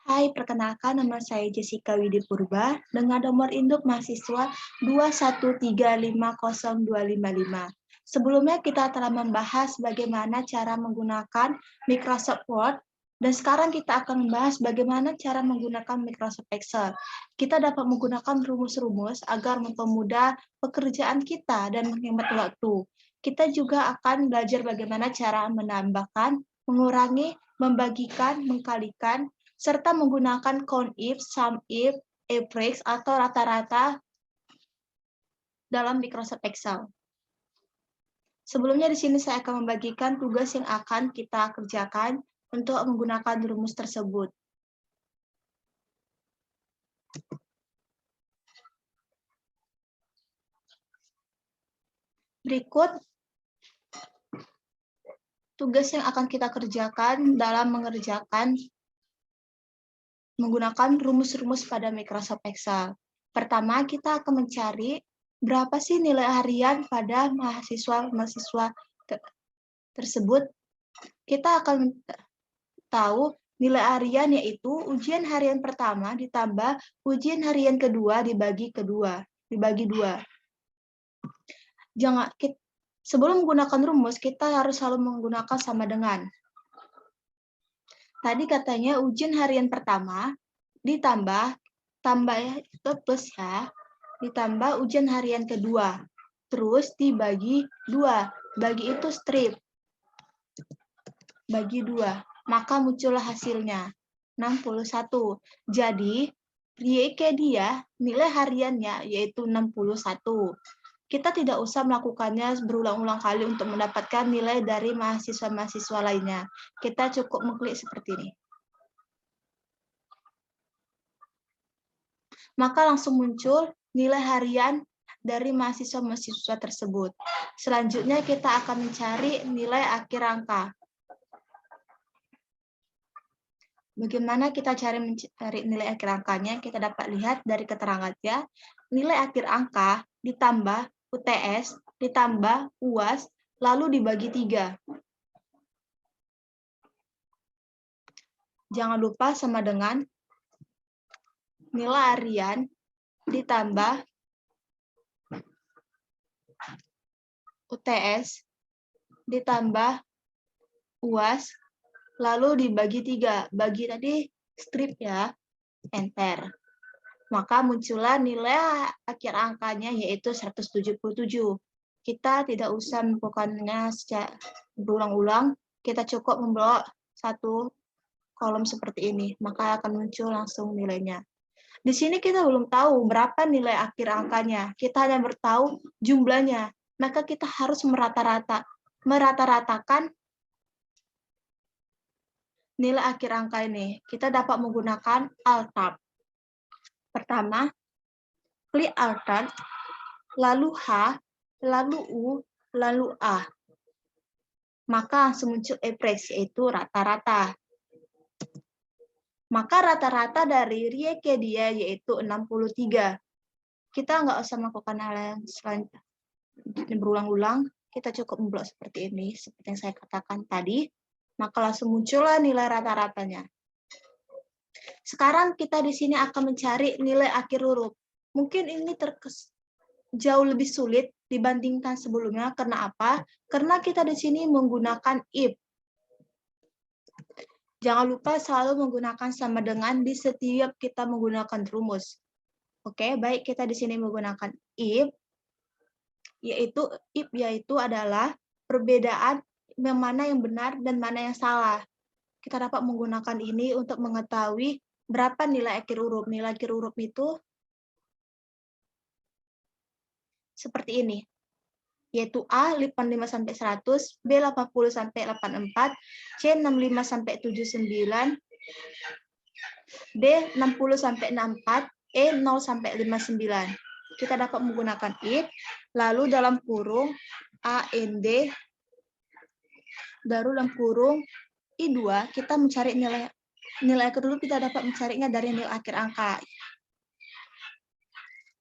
Hai, perkenalkan nama saya Jessica Widipurba dengan nomor induk mahasiswa 213502555. Sebelumnya kita telah membahas bagaimana cara menggunakan Microsoft Word dan sekarang kita akan membahas bagaimana cara menggunakan Microsoft Excel. Kita dapat menggunakan rumus-rumus agar mempermudah pekerjaan kita dan menghemat waktu. Kita juga akan belajar bagaimana cara menambahkan, mengurangi, membagikan, mengkalikan, serta menggunakan count if, sum if, average, atau rata-rata dalam Microsoft Excel. Sebelumnya di sini saya akan membagikan tugas yang akan kita kerjakan untuk menggunakan rumus tersebut. Berikut tugas yang akan kita kerjakan dalam menggunakan rumus-rumus pada Microsoft Excel. Pertama, kita akan mencari berapa sih nilai harian pada mahasiswa tersebut. Kita akan tahu nilai harian yaitu ujian harian pertama ditambah ujian harian kedua dibagi dua. Sebelum menggunakan rumus, kita harus selalu menggunakan sama dengan. Tadi katanya ujian harian pertama ditambah itu plus ya, ditambah ujian harian kedua, terus dibagi 2. Bagi itu strip, bagi 2. Maka muncullah hasilnya 61. Jadi dia nilai hariannya yaitu 61. Kita tidak usah melakukannya berulang-ulang kali untuk mendapatkan nilai dari mahasiswa-mahasiswa lainnya. Kita cukup mengklik seperti ini. Maka langsung muncul nilai harian dari mahasiswa-mahasiswa tersebut. Selanjutnya kita akan mencari nilai akhir angka. Bagaimana kita mencari nilai akhir angkanya? Kita dapat lihat dari keterangannya, nilai akhir angka ditambah UTS, ditambah UAS, lalu dibagi 3. Jangan lupa sama dengan nilai harian ditambah UTS, ditambah UAS, lalu dibagi 3. Bagi tadi strip ya, enter. Maka muncullah nilai akhir angkanya yaitu 177. Kita tidak usah melakukannya secara berulang-ulang, kita cukup memblok satu kolom seperti ini, maka akan muncul langsung nilainya. Di sini kita belum tahu berapa nilai akhir angkanya, kita hanya bertahu jumlahnya, maka kita harus merata-ratakan nilai akhir angka ini. Kita dapat menggunakan Alt-Tab. Pertama, klik Alt-Tab, lalu H, lalu U, lalu A. Maka langsung muncul average, yaitu rata-rata. Maka rata-rata dari Wikipedia yaitu 63. Kita nggak usah melakukan hal yang selanjutnya berulang-ulang, kita cukup memblok seperti ini, seperti yang saya katakan tadi, maka langsung muncullah nilai rata-ratanya. Sekarang kita di sini akan mencari nilai akhir huruf. Mungkin ini jauh lebih sulit dibandingkan sebelumnya. Karena apa? Karena kita di sini menggunakan if. Jangan lupa selalu menggunakan sama dengan di setiap kita menggunakan rumus. Oke, baik, kita di sini menggunakan if, yaitu adalah perbedaan yang mana yang benar dan mana yang salah. Kita dapat menggunakan ini untuk mengetahui berapa nilai akhir huruf. Nilai akhir huruf itu seperti ini, yaitu A 85 sampai 100, B 80 sampai 84, C 65 sampai 79, D 60 sampai 64, E 0 sampai 59. Kita dapat menggunakan if, lalu dalam kurung AND, baru dalam kurung I2, kita mencari nilai akhir huruf, kita dapat mencarinya dari nilai akhir angka.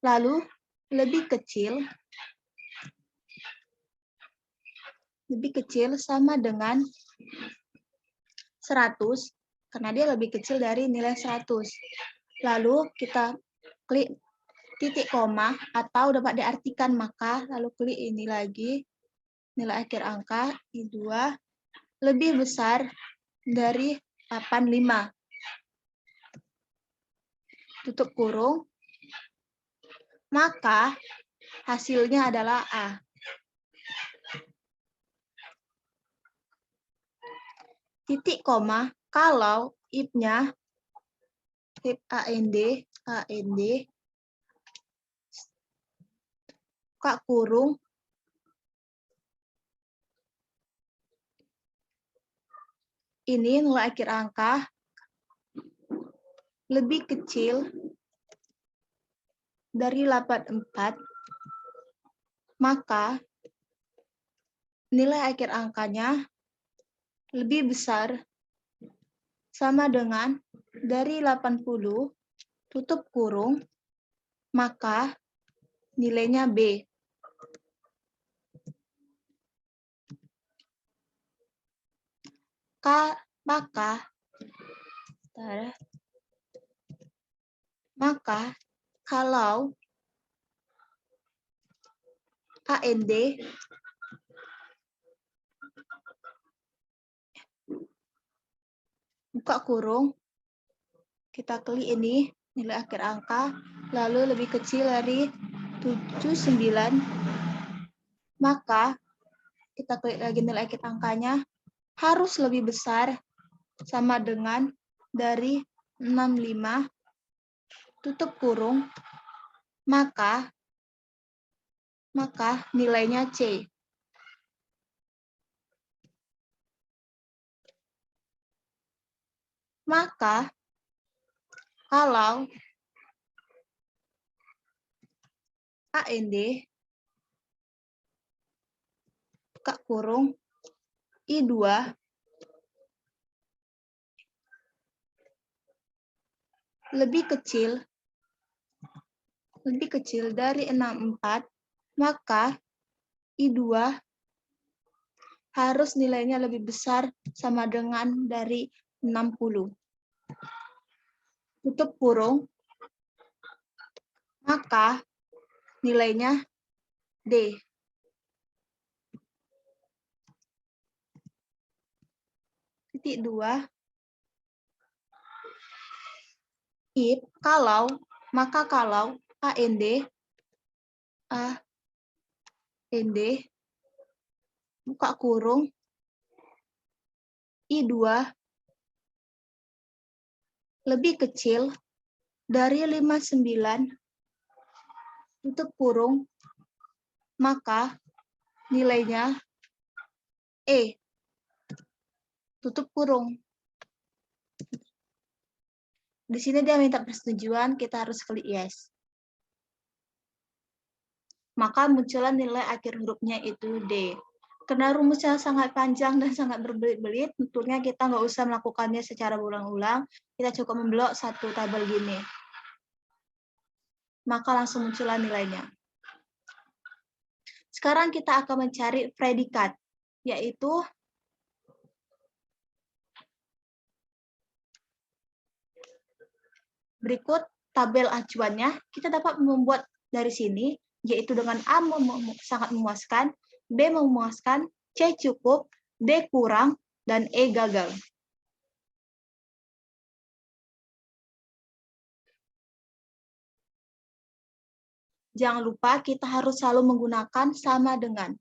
Lalu lebih kecil sama dengan 100, karena dia lebih kecil dari nilai 100. Lalu kita klik titik koma atau dapat diartikan maka, lalu klik ini lagi, nilai akhir angka I2 lebih besar dari 85. Tutup kurung, maka hasilnya adalah A. Titik koma, kalau if-nya, if AND, buka kurung, ini nilai akhir angka lebih kecil dari 84, maka nilai akhir angkanya lebih besar sama dengan dari 80, tutup kurung, maka nilainya B. Maka kalau AND buka kurung, kita klik ini nilai akhir angka lalu lebih kecil dari 79, maka kita klik lagi nilai akhir angkanya harus lebih besar sama dengan dari 65, tutup kurung, maka nilainya C. Maka kalau AND buka kurung I2 lebih kecil dari 64, maka I2 harus nilainya lebih besar sama dengan dari 60. Tutup kurung, maka nilainya D. Titik 2, if, maka kalau AND buka kurung I2 lebih kecil dari 59, tutup kurung, maka nilainya E. Tutup kurung. Di sini dia minta persetujuan, kita harus klik yes. Maka muncullah nilai akhir hurufnya itu D. Karena rumusnya sangat panjang dan sangat berbelit-belit, tentunya kita nggak usah melakukannya secara berulang-ulang, kita cukup memblok satu tabel gini. Maka langsung muncullah nilainya. Sekarang kita akan mencari predikat, yaitu berikut tabel acuannya. Kita dapat membuat dari sini, yaitu dengan A sangat memuaskan, B memuaskan, C cukup, D kurang, dan E gagal. Jangan lupa kita harus selalu menggunakan sama dengan.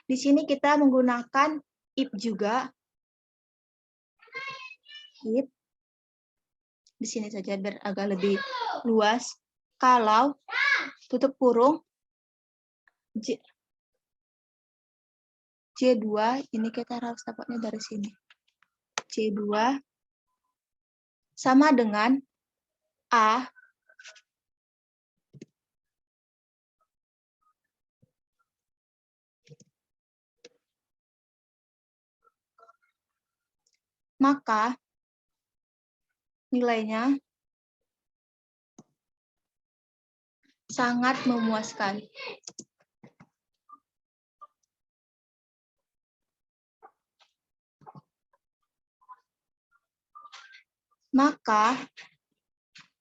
Di sini kita menggunakan if juga. If. Di sini saja biar agak lebih luas. Kalau tutup kurung C2, ini kita harus dapatnya dari sini. C2 sama dengan A maka nilainya sangat memuaskan. Maka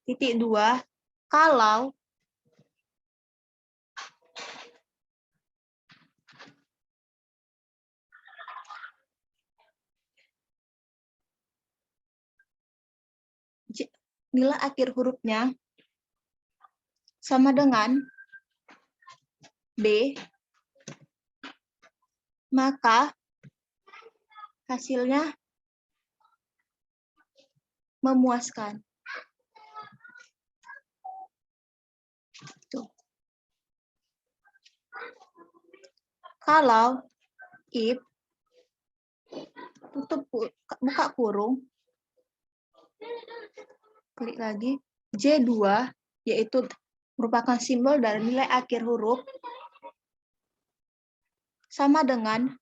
titik 2, kalau nilai akhir hurufnya sama dengan B, maka hasilnya memuaskan. Tuh. Kalau if buka kurung, klik lagi, J2 yaitu merupakan simbol dari nilai akhir huruf sama dengan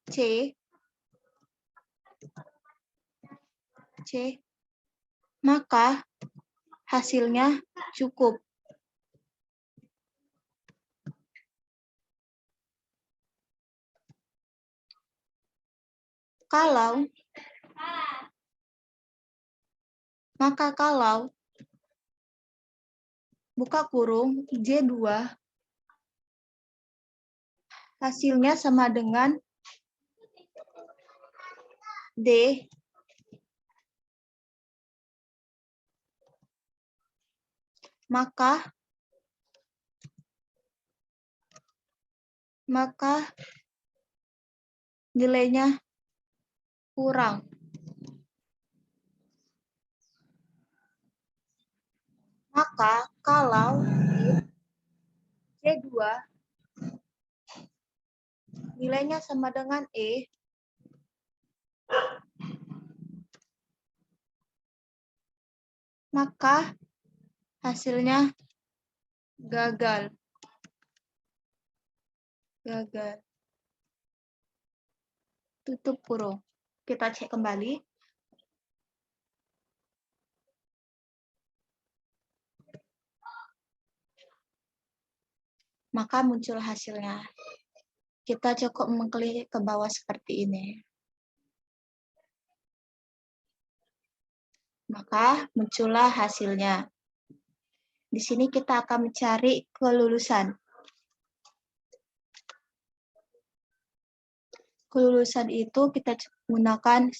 C, maka hasilnya cukup. Kalau buka kurung J2 hasilnya sama dengan D, maka nilainya kurang. Maka kalau J2 nilainya sama dengan E, maka hasilnya gagal. Tutup kurung. Kita cek kembali. Maka muncul hasilnya. Kita cukup mengklik ke bawah seperti ini. Maka muncullah hasilnya. Di sini kita akan mencari kelulusan. Kelulusan itu kita gunakan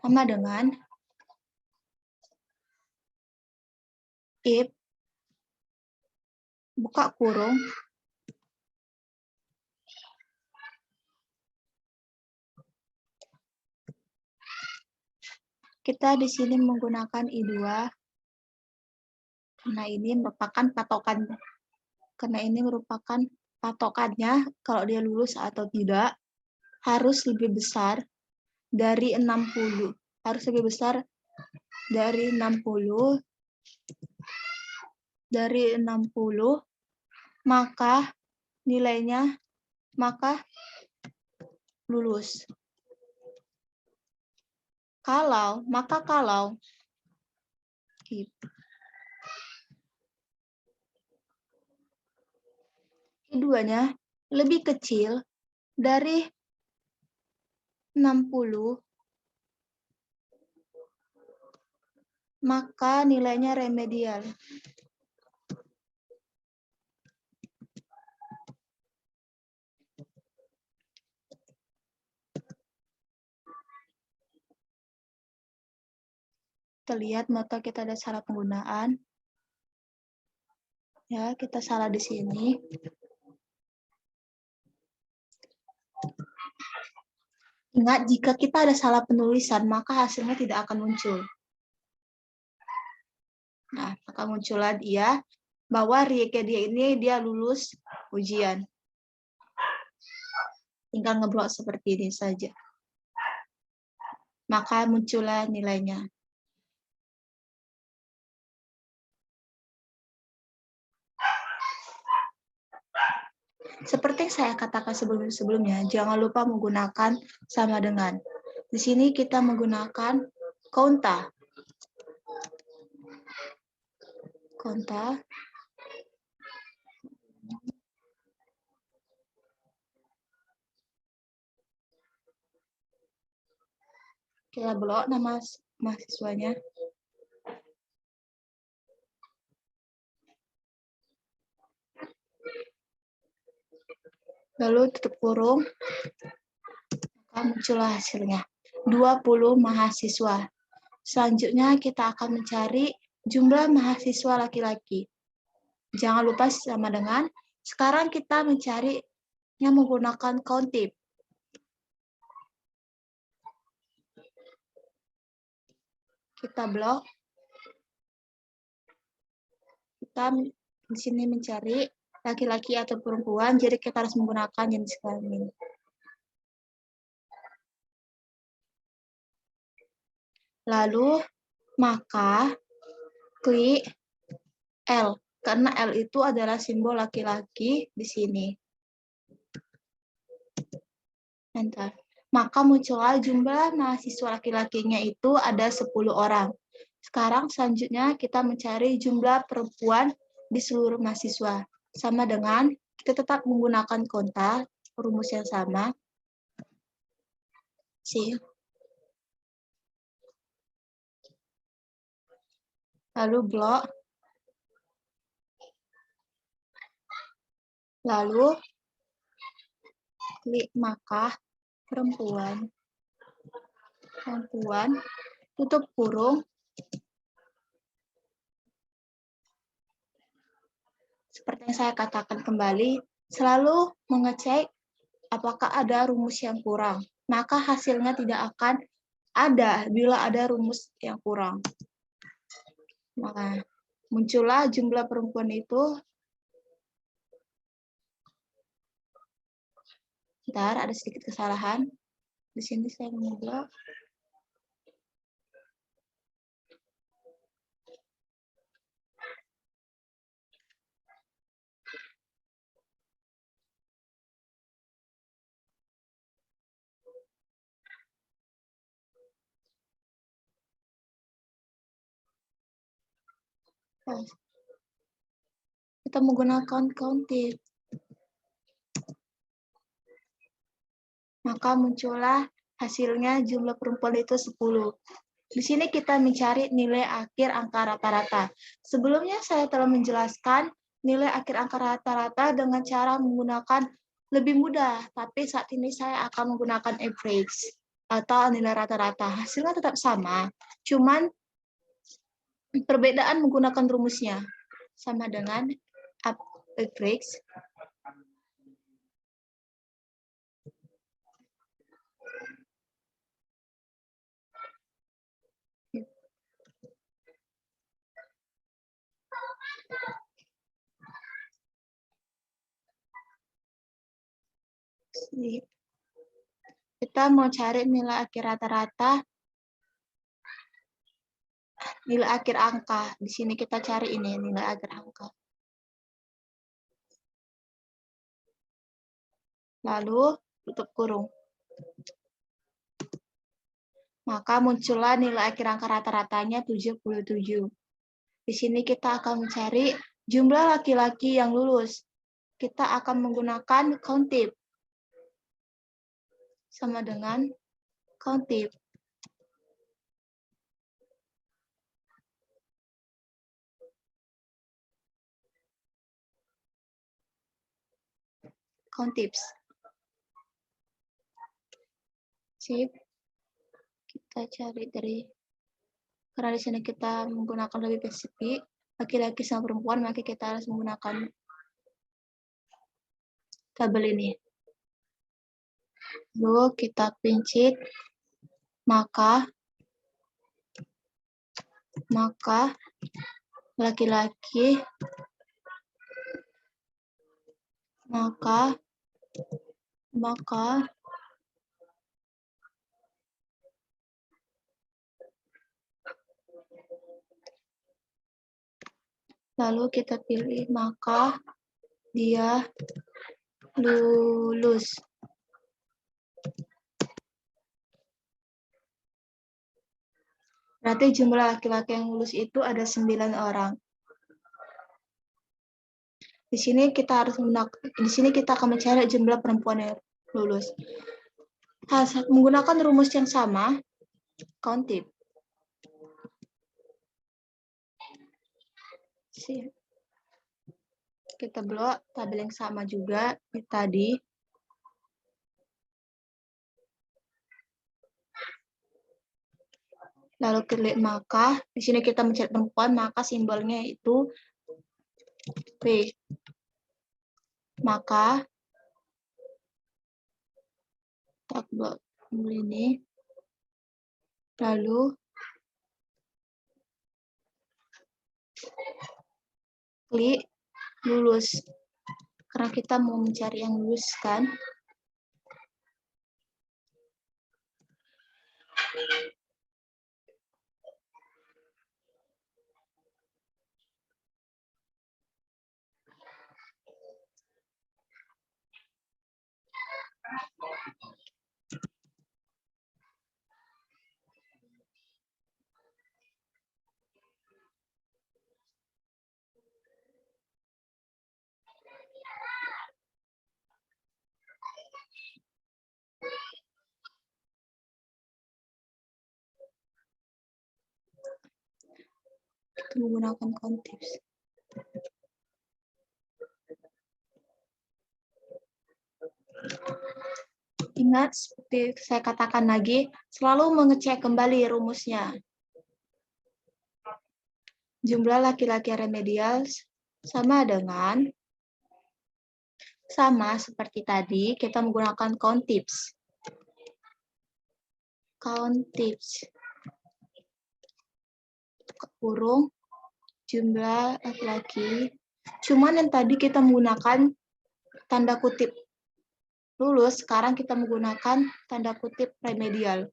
sama dengan if buka kurung kita di sini menggunakan I2 karena ini merupakan patokannya kalau dia lulus atau tidak harus lebih besar dari 60. Harus lebih besar dari 60. Dari 60 maka nilainya lulus. Kalau keduanya lebih kecil dari 60, maka nilainya remedial. Kita lihat mata kita ada salah penggunaan. Ya, kita salah di sini. Ingat, jika kita ada salah penulisan, maka hasilnya tidak akan muncul. Nah, maka muncullah dia bahwa Rieke dia ini dia lulus ujian. Tinggal ngeblok seperti ini saja. Maka muncullah nilainya. Seperti yang saya katakan sebelumnya, jangan lupa menggunakan sama dengan. Di sini kita menggunakan konta. Kita blok nama mahasiswanya. Lalu tutup kurung, maka muncullah hasilnya. 20 mahasiswa. Selanjutnya kita akan mencari jumlah mahasiswa laki-laki. Jangan lupa sama dengan, sekarang kita mencari yang menggunakan countip. Kita blok. Kita di sini mencari laki-laki atau perempuan, jadi kita harus menggunakan jenis kelamin. Lalu, maka klik L, karena L itu adalah simbol laki-laki di sini. Enter. Maka muncullah jumlah mahasiswa laki-lakinya itu ada 10 orang. Sekarang selanjutnya kita mencari jumlah perempuan di seluruh mahasiswa. Sama dengan kita tetap menggunakan konta, rumus yang sama. Lalu blok. Lalu klik maka perempuan, tutup kurung. Seperti yang saya katakan kembali, selalu mengecek apakah ada rumus yang kurang. Maka hasilnya tidak akan ada bila ada rumus yang kurang. Maka muncullah jumlah perempuan itu. Bentar, ada sedikit kesalahan. Di sini saya memblok. Kita menggunakan countip. Maka muncullah hasilnya jumlah perempuan itu 10. Di sini kita mencari nilai akhir angka rata-rata. Sebelumnya saya telah menjelaskan nilai akhir angka rata-rata dengan cara menggunakan lebih mudah, tapi saat ini saya akan menggunakan average atau nilai rata-rata. Hasilnya tetap sama, cuman perbedaan menggunakan rumusnya. Sama dengan average kita mau cari nilai akhir rata-rata, nilai akhir angka. Di sini kita cari ini nilai akhir angka. Lalu tutup kurung. Maka muncullah nilai akhir angka rata-ratanya 77. Di sini kita akan mencari jumlah laki-laki yang lulus. Kita akan menggunakan countip. Sama dengan countip. Countips. Sip. Kita cari dari, karena di sini kita menggunakan lebih spesifik, laki-laki sama perempuan, maka kita harus menggunakan tabel ini. Lalu kita pincit, maka laki-laki, maka lalu kita pilih, maka dia lulus. Berarti jumlah laki-laki yang lulus itu ada 9 orang. Di sini kita akan mencari jumlah perempuan yang lulus. Menggunakan rumus yang sama, countip. Kita blok tabel yang sama juga tadi. Lalu klik maka, di sini kita mencari perempuan, maka simbolnya itu P. Maka kita blok ini. Lalu klik lulus. Karena kita mau mencari yang lulus kan. Kita menggunakan contips. Ingat, seperti saya katakan lagi, selalu mengecek kembali rumusnya. Jumlah laki-laki remedial sama seperti tadi, kita menggunakan contips. Contips. Kurung jumlah laki-laki. Cuman yang tadi kita menggunakan tanda kutip lulus, sekarang kita menggunakan tanda kutip remedial.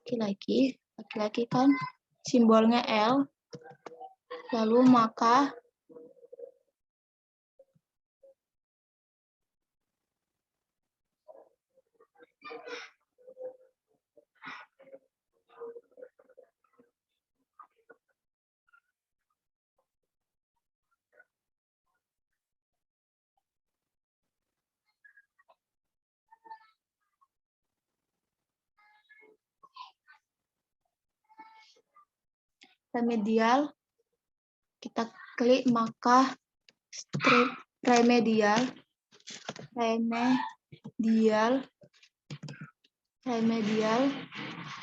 Laki-laki kan simbolnya L, lalu maka remedial, kita klik maka strip remedial,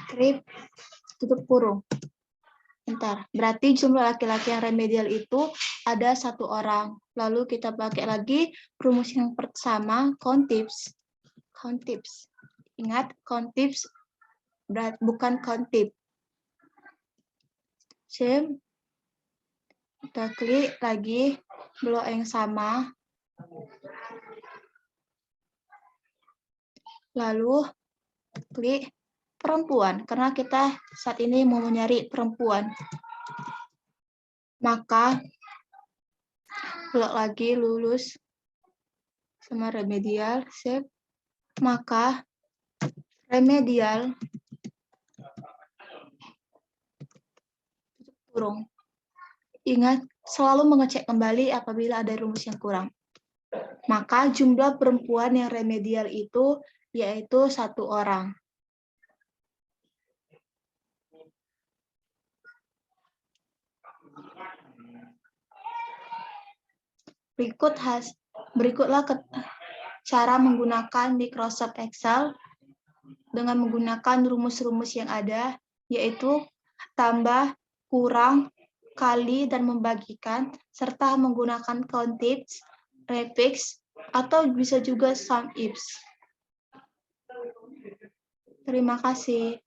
strip tutup kurung. Bentar, berarti jumlah laki-laki yang remedial itu ada 1 orang. Lalu kita pakai lagi rumus yang pertama, contips. Ingat, contips bukan contip. Same. Kita klik lagi blok yang sama. Lalu klik perempuan, karena kita saat ini mau mencari perempuan. Maka blok lagi lulus sama remedial, save. Maka remedial kurung. Ingat, selalu mengecek kembali apabila ada rumus yang kurang. Maka jumlah perempuan yang remedial itu yaitu 1 orang. Berikutlah cara menggunakan Microsoft Excel dengan menggunakan rumus-rumus yang ada, yaitu tambah, kurang, kali, dan membagikan, serta menggunakan contips, prefix, atau bisa juga sum ifs. Terima kasih.